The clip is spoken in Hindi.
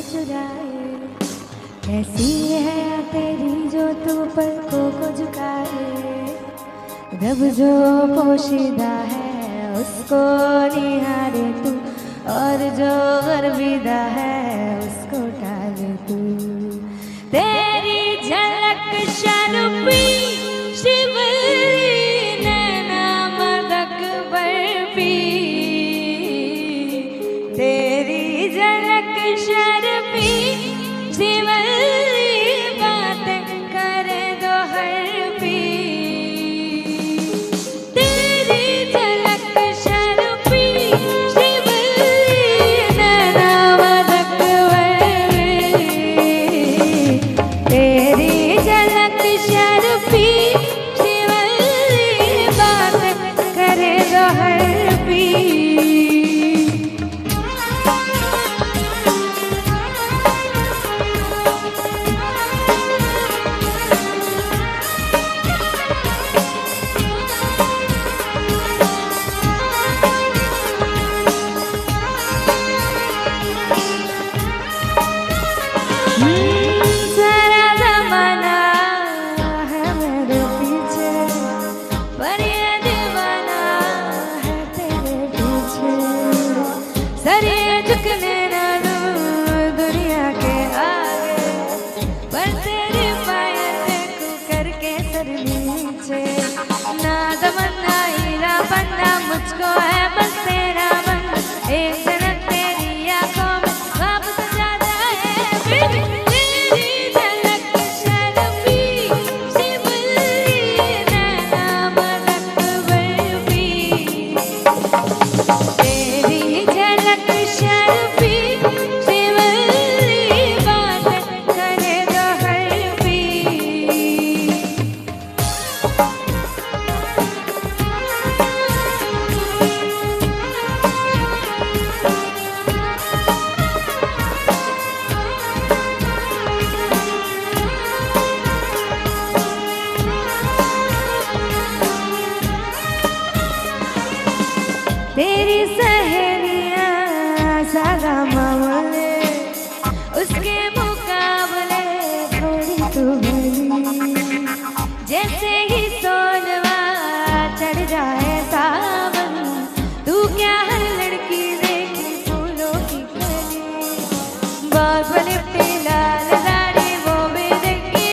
चुराए। कैसी है तेरी जो तू पलकों को झुकाए। रब जो पोशीदा है उसको निहारे तू, और जो गर्विदा है उसको टाले तू। तेरी झलक शर्फी शिवली नैना मदक बर्फी। तेरी झलक शर्फी शिवली बातें करे दो हरफी। तेरी झलक शर्फी शिवली नैना मदक बर्फी। तेरी झलक शर्फी शिवली बातें करे दो हरफी।